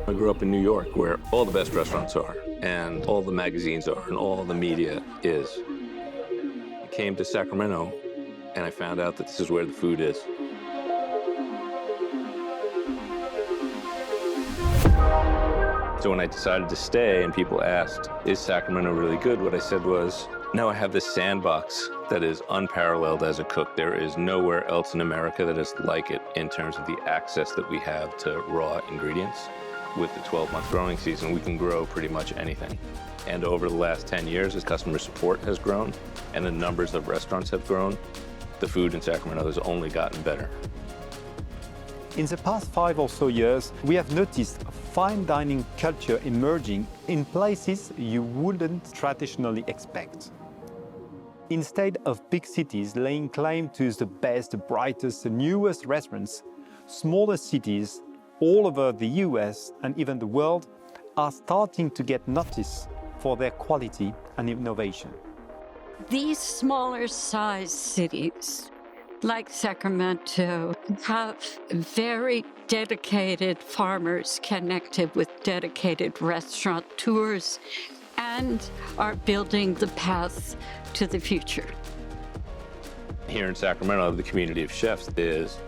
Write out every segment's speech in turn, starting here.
I grew up in New York, where all the best restaurants are, and all the magazines are, and all the media is. I came to Sacramento, and I found out that this is where the food is. So when I decided to stay and people asked, is Sacramento really good? What I said was, no, I have this sandbox that is unparalleled as a cook. There is nowhere else in America that is like it in terms of the access that we have to raw ingredients. With the 12-month growing season, we can grow pretty much anything. And over the last 10 years, as customer support has grown and the numbers of restaurants have grown, the food in Sacramento has only gotten better. In the past 5 or so years, we have noticed a fine dining culture emerging in places you wouldn't traditionally expect. Instead of big cities laying claim to the best, the brightest, the newest restaurants, smaller cities all over the US and even the world are starting to get noticed for their quality and innovation. These smaller sized cities, like Sacramento, have very dedicated farmers connected with dedicated restaurateurs and are building the path to the future. Here in Sacramento, the community of chefs is,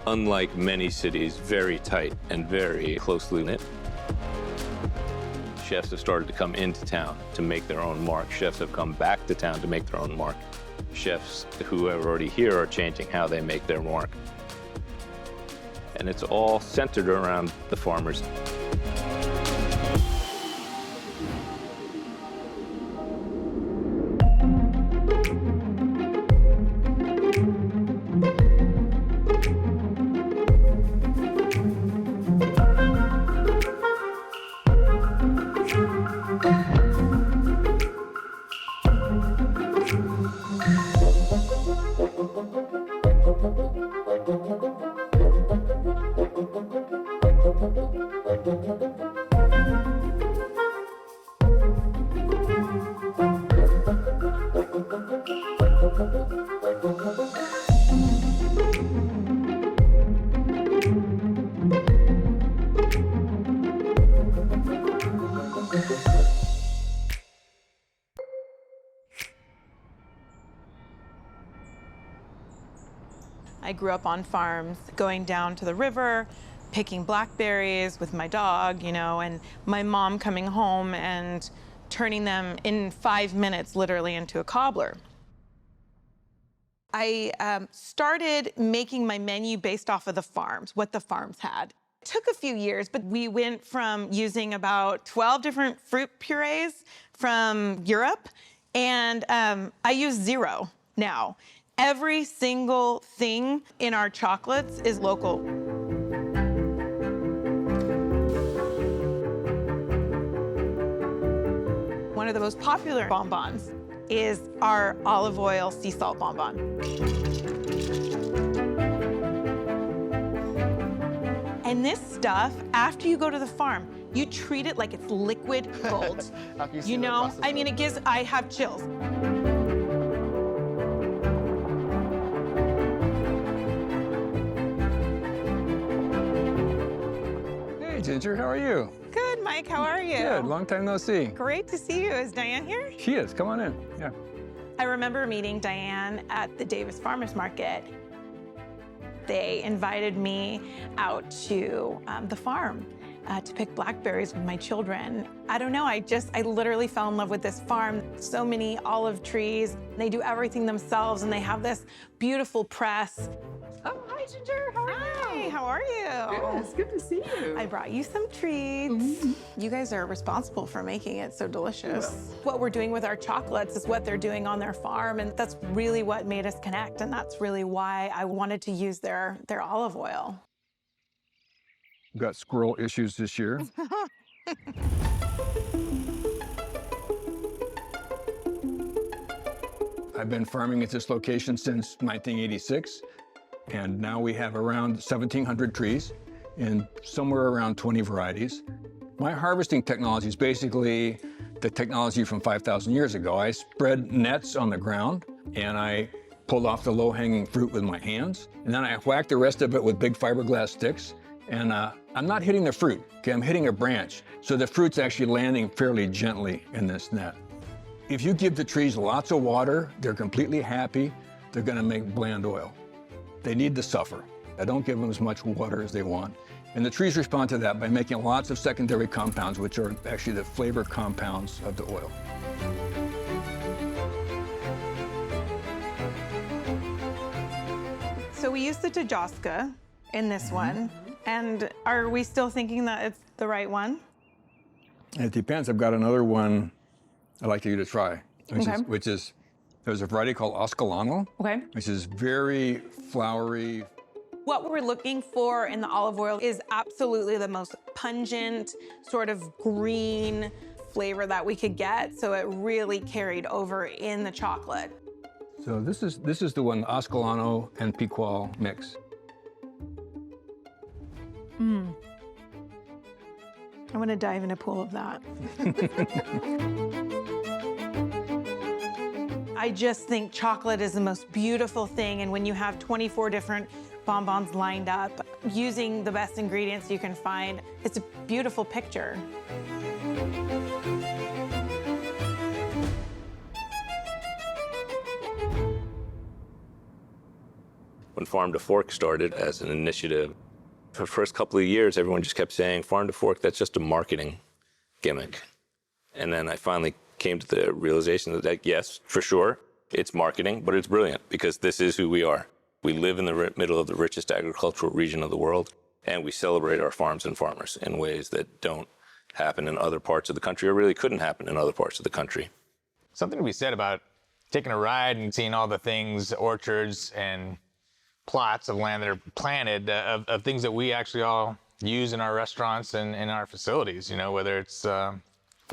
unlike many cities, very tight and very closely knit. Chefs have started to come into town to make their own mark. Chefs have come back to town to make their own mark. Chefs who are already here are changing how they make their mark. And it's all centered around the farmers. I grew up on farms, going down to the river, picking blackberries with my dog, you know, and my mom coming home and turning them in 5 minutes literally into a cobbler. I started making my menu based off of the farms, what the farms had. It took a few years, but we went from using about 12 different fruit purees from Europe, and I use 0 now. Every single thing in our chocolates is local. One of the most popular bonbons is our olive oil sea salt bonbon. And this stuff, after you go to the farm, you treat it like it's liquid gold. You know, I mean, I have chills. Hey, Ginger, how are you? Good, Mike, how are you? Good, long time no see. Great to see you. Is Diane here? She is, come on in, yeah. I remember meeting Diane at the Davis Farmers Market. They invited me out to the farm to pick blackberries with my children. I don't know, I literally fell in love with this farm. So many olive trees. They do everything themselves, and they have this beautiful press. Oh, hi, Ginger. How are you? Hi, how are you? Good. It's good to see you. I brought you some treats. Mm-hmm. You guys are responsible for making it so delicious. What we're doing with our chocolates is what they're doing on their farm, and that's really what made us connect, and that's really why I wanted to use their olive oil. We've got squirrel issues this year. I've been farming at this location since 1986, and now we have around 1,700 trees in somewhere around 20 varieties. My harvesting technology is basically the technology from 5,000 years ago. I spread nets on the ground, and I pulled off the low-hanging fruit with my hands, and then I whacked the rest of it with big fiberglass sticks, and I I'm not hitting the fruit, okay? I'm hitting a branch. So the fruit's actually landing fairly gently in this net. If you give the trees lots of water, they're completely happy, they're gonna make bland oil. They need to suffer. I don't give them as much water as they want. And the trees respond to that by making lots of secondary compounds, which are actually the flavor compounds of the oil. So we used the Tajoska in this one. And are we still thinking that it's the right one? It depends. I've got another one I'd like you to try, which is there's a variety called Oscolano, which is very flowery. What we're looking for in the olive oil is absolutely the most pungent, sort of green flavor that we could get, so it really carried over in the chocolate. So this is the one, Oscolano and Picual mix. I want to dive in a pool of that. I just think chocolate is the most beautiful thing, and when you have 24 different bonbons lined up, using the best ingredients you can find, it's a beautiful picture. When Farm to Fork started as an initiative, for the first couple of years, everyone just kept saying, Farm to Fork, that's just a marketing gimmick. And then I finally came to the realization that, yes, for sure, it's marketing, but it's brilliant because this is who we are. We live in the middle of the richest agricultural region of the world, and we celebrate our farms and farmers in ways that don't happen in other parts of the country or really couldn't happen in other parts of the country. Something to be said about taking a ride and seeing all the things, orchards and plots of land that are planted, of things that we actually all use in our restaurants and in our facilities, you know, whether it's for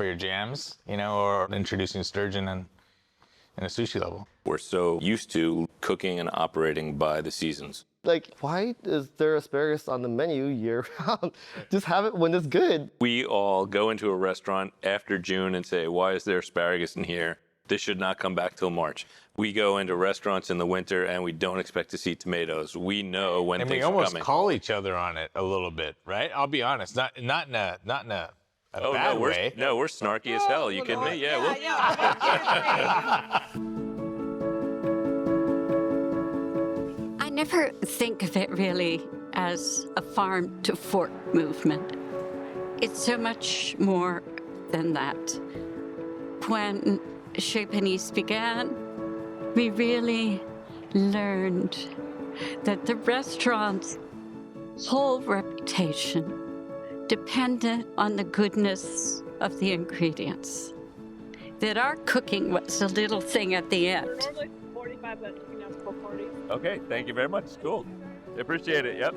your jams, you know, or introducing sturgeon and a sushi level. We're so used to cooking and operating by the seasons. Like, why is there asparagus on the menu year-round? Just have it when it's good. We all go into a restaurant after June and say, why is there asparagus in here? This should not come back till March. We go into restaurants in the winter and we don't expect to see tomatoes. We know when and things we are almost coming. call each other on it a little bit, right? I'll be honest, not in a bad way. We're snarky as hell. You kidding me? Yeah. I never think of it really as a farm to fork movement. It's so much more than that. When Chez Panisse began, we really learned that the restaurant's whole reputation depended on the goodness of the ingredients. That our cooking was a little thing at the end. 45, but you know, 440. Okay, thank you very much. Cool. Appreciate it. Yep.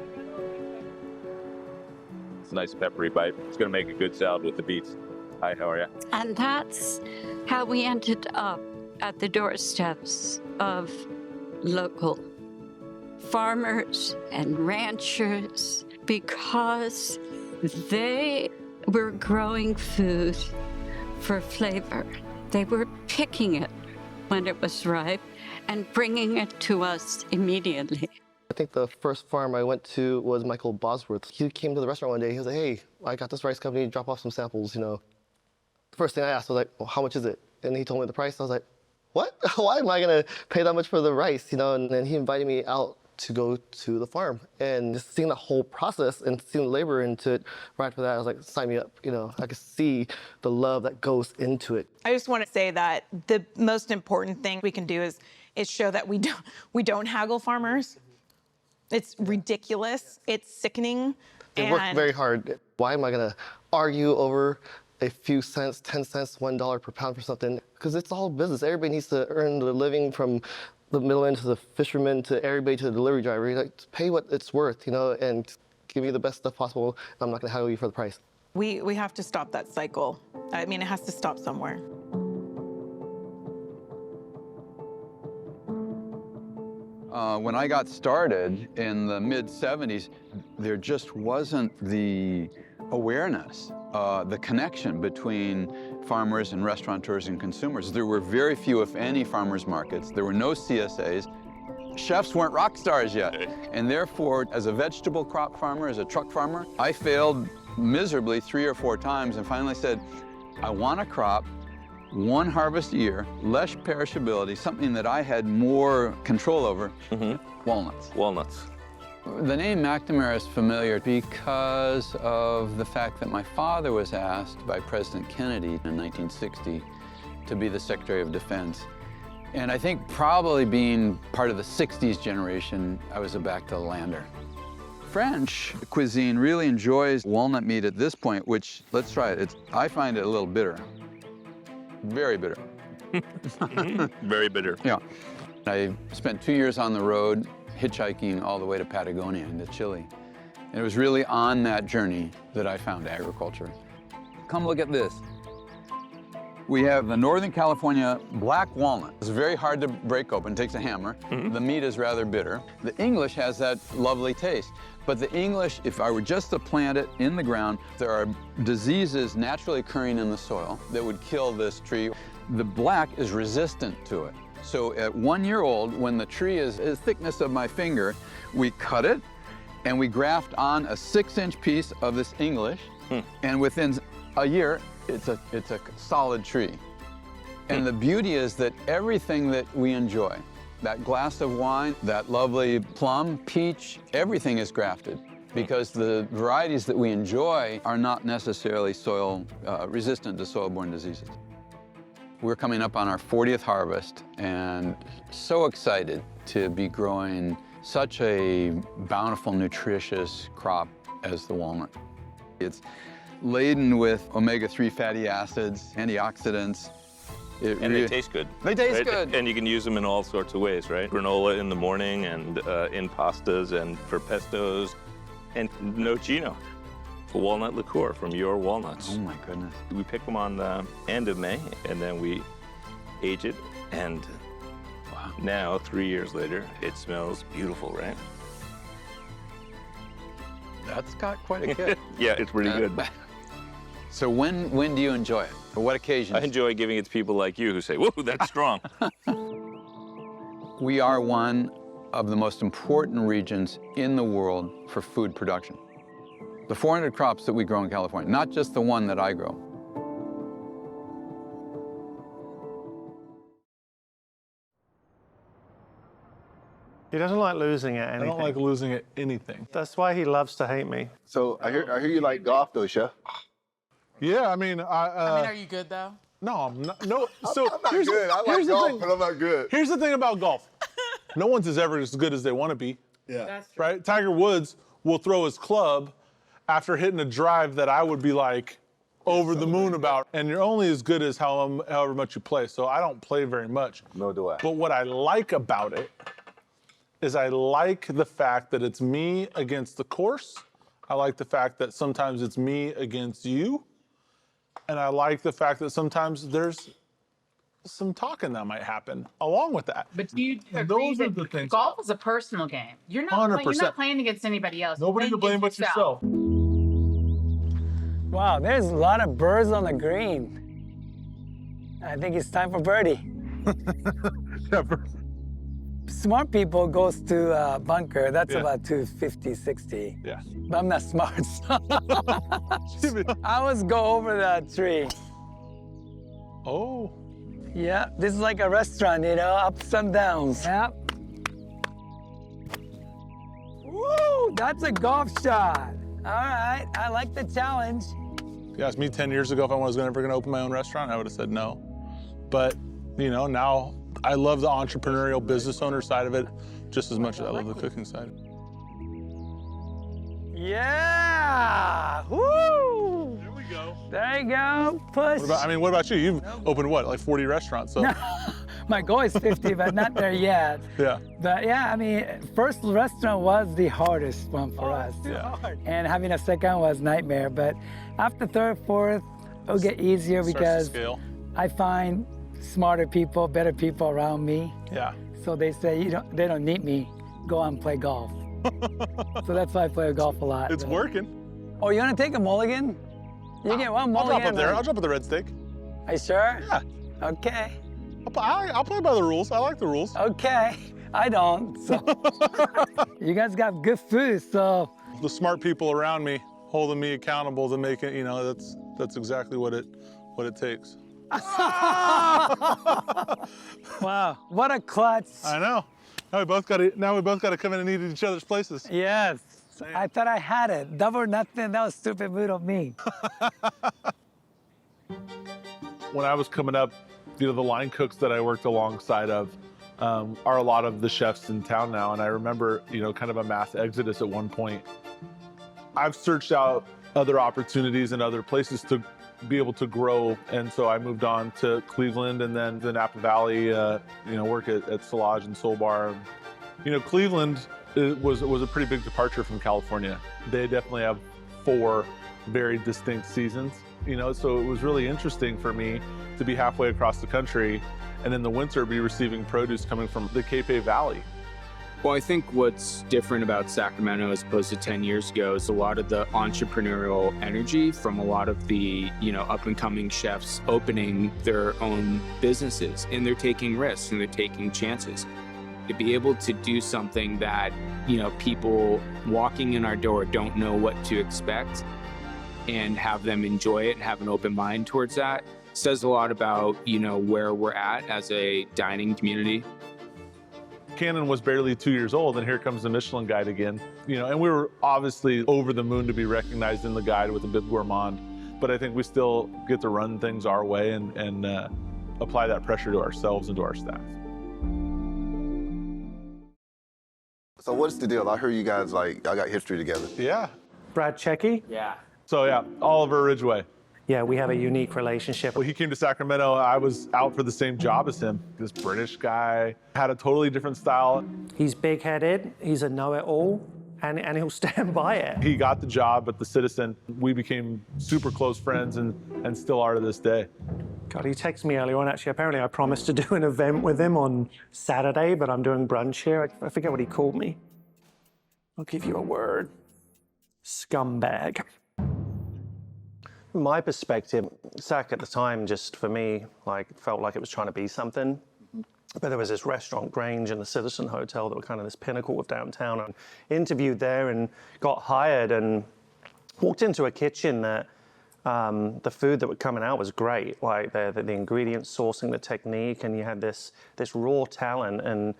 It's a nice peppery bite. It's going to make a good salad with the beets. Hi, how are you? And that's how we ended up at the doorsteps of local farmers and ranchers because they were growing food for flavor. They were picking it when it was ripe and bringing it to us immediately. I think the first farm I went to was Michael Bosworth. He came to the restaurant one day. He was like, hey, I got this rice company, drop off some samples, you know. The first thing I asked was like, well, how much is it? And he told me the price. I was like, what? Why am I gonna pay that much for the rice, you know? And then he invited me out to go to the farm. And just seeing the whole process and seeing the labor into it, right after that, I was like, sign me up, you know. I could see the love that goes into it. I just want to say that the most important thing we can do is show that we don't haggle farmers. It's ridiculous. It's sickening. They work very hard. Why am I gonna argue over a few cents, 10 cents, $1 per pound for something? Because it's all business. Everybody needs to earn the living, from the middleman to the fisherman to everybody to the delivery driver. Like, pay what it's worth, you know, and give me the best stuff possible. I'm not gonna haggle you for the price. We have to stop that cycle. I mean, it has to stop somewhere. When I got started in the mid-'70s, there just wasn't the awareness, the connection between farmers and restaurateurs and consumers. There were very few, if any, farmers markets. There were no CSAs. chefs weren't rock stars yet. And therefore, as a vegetable crop farmer, as a truck farmer, I failed miserably 3 or 4 times and finally said, I want a crop, 1 harvest a year, less perishability, something that I had more control over, walnuts. Walnuts. The name McNamara is familiar because of the fact that my father was asked by President Kennedy in 1960 to be the Secretary of Defense. And I think probably being part of the 60s generation, I was a back-to-the-lander. French cuisine really enjoys walnut meat at this point, which, let's try it. I find it a little bitter. Very bitter. Very bitter. Yeah. I spent 2 years on the road, hitchhiking all the way to Patagonia into Chile. And it was really on that journey that I found agriculture. Come look at this. We have the Northern California black walnut. It's very hard to break open, it takes a hammer. The meat is rather bitter. The English has that lovely taste. But the English, if I were just to plant it in the ground, there are diseases naturally occurring in the soil that would kill this tree. The black is resistant to it. So at 1 year old, when the tree is the thickness of my finger, we cut it and we graft on a 6-inch piece of this English. And within a year, it's a solid tree. And the beauty is that everything that we enjoy, that glass of wine, that lovely plum, peach, everything is grafted because the varieties that we enjoy are not necessarily soil resistant to soil-borne diseases. We're coming up on our 40th harvest and so excited to be growing such a bountiful, nutritious crop as the walnut. It's laden with omega-3 fatty acids, antioxidants. And they taste good. They taste right? good. And you can use them in all sorts of ways, right? Granola in the morning and in pastas and for pestos. And nocino, walnut liqueur from your walnuts. Oh my goodness. We pick them on the end of May and then we age it. And wow, now, 3 years later, it smells beautiful, right? That's got quite a kick. Yeah, it's pretty good. So when do you enjoy it? For what occasions? I enjoy giving it to people like you who say, whoa, that's strong. We are one of the most important regions in the world for food production. The 400 crops that we grow in California, not just the one that I grow. He doesn't like losing at anything. I don't like losing at anything. That's why he loves to hate me. So I hear you like golf though, Chef. Yeah, I mean, are you good though? No, I'm not. No, so I'm not good. I like golf, but I'm not good. Here's the thing about golf. No one's ever as good as they want to be. Yeah. That's true. Right? Tiger Woods will throw his club after hitting a drive that I would be like over the moon about. And you're only as good as however much you play. So I don't play very much. No do I. But what I like about it is I like the fact that it's me against the course. I like the fact that sometimes it's me against you. And I like the fact that sometimes there's some talking that might happen along with that. But do you agree Those are that the things. golf is a personal game? You're not, you're 100%. not playing against anybody else. You're Nobody to playing blame against but yourself. Wow, there's a lot of birds on the green. I think it's time for birdie. Smart people goes to bunker. That's about 250, 60. Yeah. But I'm not smart, so I always go over that tree. Oh. Yeah, this is like a restaurant, you know, ups and downs. Yep. Woo, that's a golf shot. All right, I like the challenge. If you asked me 10 years ago if I was ever going to open my own restaurant, I would have said no. But, you know, now I love the entrepreneurial business owner side of it just as much as I love the cooking side. Yeah! Woo! There we go. There you go. Push. What about you? You've opened what, like 40 restaurants? So. My goal is 50, but not there yet. Yeah. But yeah, I mean, first restaurant was the hardest one for us. Hard. And having a second was nightmare. But after third, fourth, it'll get easier because I find smarter people, better people around me. Yeah. So they say, they don't need me. Go out and play golf. So that's why I play golf a lot. It's working. Oh, you want to take a mulligan? You get one mulligan. I'll drop up there. I'll drop at the red steak. Are you sure? Yeah. Okay. I'll play by the rules. I like the rules. Okay. I don't. So you guys got good food, so. The smart people around me holding me accountable to make it, that's exactly what it takes. Wow, what a clutch. I know. Now we both got to come in and eat at each other's places. Yes. I thought I had it. Double or nothing. That was stupid mood of me. When I was coming up, the line cooks that I worked alongside of are a lot of the chefs in town now. And I remember, kind of a mass exodus at one point. I've searched out other opportunities and other places to be able to grow. And so I moved on to Cleveland and then the Napa Valley, work at Solage and Soul Bar. Cleveland was a pretty big departure from California. They definitely have 4 very distinct seasons, so it was really interesting for me to be halfway across the country and in the winter be receiving produce coming from the Capay Valley. Well, I think what's different about Sacramento as opposed to 10 years ago is a lot of the entrepreneurial energy from a lot of the, up and coming chefs opening their own businesses, and they're taking risks and they're taking chances. To be able to do something that, people walking in our door don't know what to expect and have them enjoy it and have an open mind towards that says a lot about, where we're at as a dining community. Cannon was barely 2 years old, and here comes the Michelin Guide again. And we were obviously over the moon to be recognized in the guide with a Bib Gourmand, but I think we still get to run things our way and apply that pressure to ourselves and to our staff. So what's the deal? I heard you guys y'all got history together. Yeah. Brad Checky? Yeah. So yeah, Oliver Ridgway. Yeah, we have a unique relationship. Well, he came to Sacramento. I was out for the same job as him. This British guy had a totally different style. He's big-headed, he's a know-it-all, and he'll stand by it. He got the job at the Citizen. We became super close friends and still are to this day. God, he texted me earlier on, actually. Apparently I promised to do an event with him on Saturday, but I'm doing brunch here. I forget what he called me. I'll give you a word. Scumbag. From my perspective, Sac at the time, just for me, felt like it was trying to be something. But there was this restaurant, Grange, and the Citizen Hotel that were kind of this pinnacle of downtown. I interviewed there and got hired and walked into a kitchen that the food that was coming out was great. The ingredients, sourcing, the technique, and you had this raw talent. And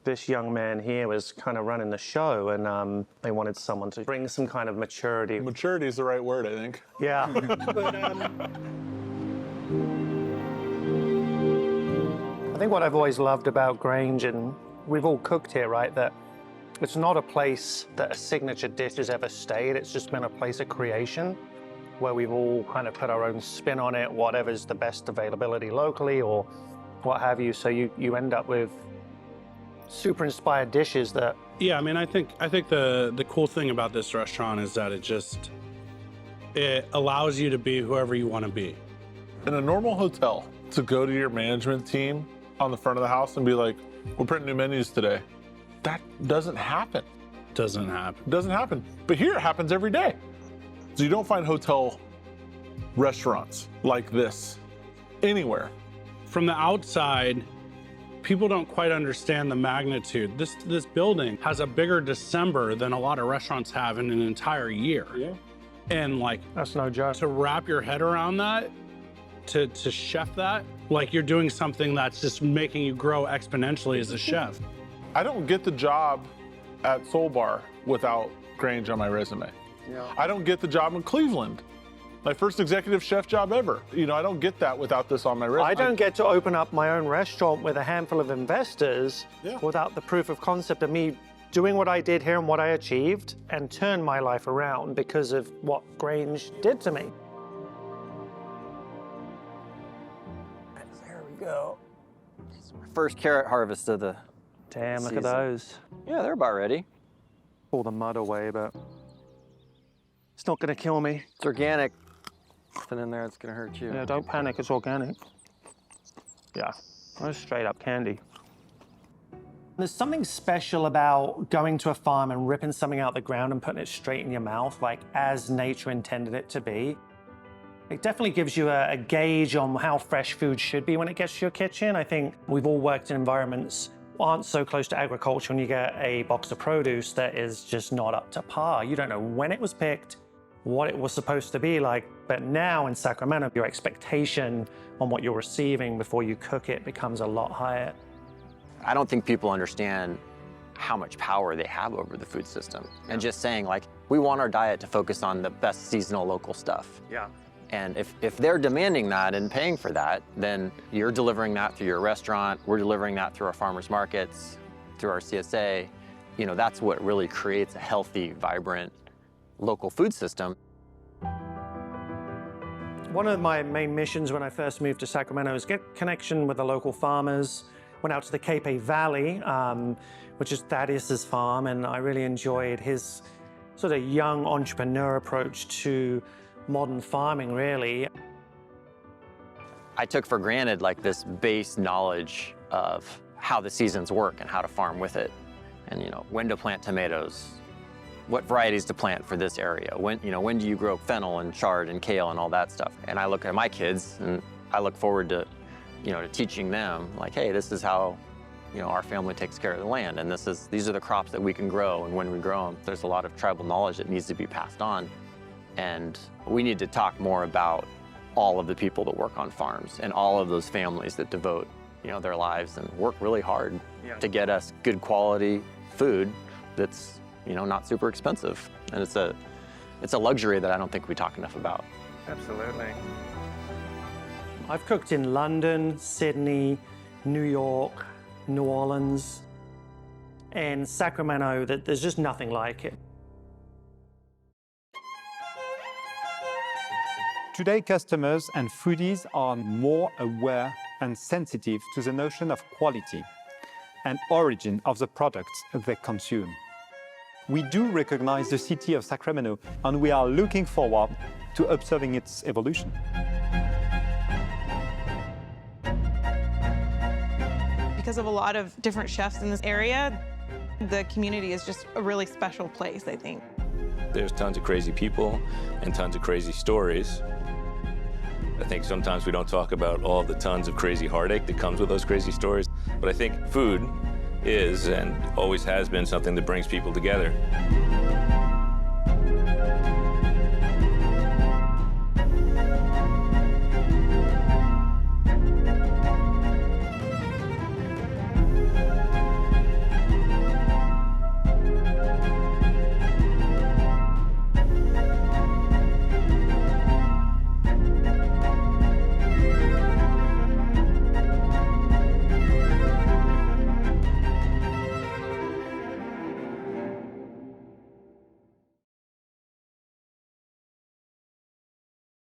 this young man here was kind of running the show, and they wanted someone to bring some kind of maturity. Maturity is the right word, I think. Yeah. But, I think what I've always loved about Grange, and we've all cooked here, right, that it's not a place that a signature dish has ever stayed. It's just been a place of creation where we've all kind of put our own spin on it, whatever's the best availability locally or what have you. So you end up with super inspired dishes that... Yeah, I mean, I think the cool thing about this restaurant is that it allows you to be whoever you want to be. In a normal hotel, to go to your management team on the front of the house and be like, we're printing new menus today, that doesn't happen. Doesn't happen. Doesn't happen. But here it happens every day. So you don't find hotel restaurants like this anywhere. From the outside, people don't quite understand the magnitude. This building has a bigger December than a lot of restaurants have in an entire year. Yeah. And that's no joke. To wrap your head around that, to chef that, you're doing something that's just making you grow exponentially as a chef. I don't get the job at Soul Bar without Grange on my resume. Yeah. I don't get the job in Cleveland. My first executive chef job ever. I don't get that without this on my resume. I don't get to open up my own restaurant with a handful of investors without the proof of concept of me doing what I did here and what I achieved and turn my life around because of what Grange did to me. There we go. First carrot harvest of the Damn, look season. at those. Yeah, they're about ready. Pull the mud away, but it's not gonna kill me. It's organic. Nothing in there that's gonna hurt you. Yeah, don't panic, it's organic. Yeah, that's straight up candy. There's something special about going to a farm and ripping something out the ground and putting it straight in your mouth, as nature intended it to be. It definitely gives you a gauge on how fresh food should be when it gets to your kitchen. I think we've all worked in environments aren't so close to agriculture and you get a box of produce that is just not up to par. You don't know when it was picked, what it was supposed to be like, but now in Sacramento, your expectation on what you're receiving before you cook it becomes a lot higher. I don't think people understand how much power they have over the food system. And just saying like, we want our diet to focus on the best seasonal local stuff. Yeah. And if they're demanding that and paying for that, then you're delivering that through your restaurant, we're delivering that through our farmers markets, through our CSA. You know, that's what really creates a healthy, vibrant, local food system. One of my main missions when I first moved to Sacramento is get connection with the local farmers. Went out to the Cape Valley, which is Thaddeus's farm, and I really enjoyed his sort of young entrepreneur approach to modern farming, really. I took for granted like this base knowledge of how the seasons work and how to farm with it. And, you know, when to plant tomatoes, what varieties to plant for this area, when do you grow fennel and chard and kale and all that stuff. And I look at my kids and I look forward to, to teaching them like, hey, this is how, our family takes care of the land, and these are the crops that we can grow, and when we grow them, there's a lot of tribal knowledge that needs to be passed on. And we need to talk more about all of the people that work on farms and all of those families that devote, their lives and work really hard to get us good quality food that's, not super expensive. And it's a luxury that I don't think we talk enough about. Absolutely. I've cooked in London, Sydney, New York, New Orleans, and Sacramento. There's just nothing like it. Today, customers and foodies are more aware and sensitive to the notion of quality and origin of the products they consume. We do recognize the city of Sacramento, and we are looking forward to observing its evolution. Because of a lot of different chefs in this area, the community is just a really special place, I think. There's tons of crazy people and tons of crazy stories. I think sometimes we don't talk about all the tons of crazy heartache that comes with those crazy stories. But I think food is and always has been something that brings people together.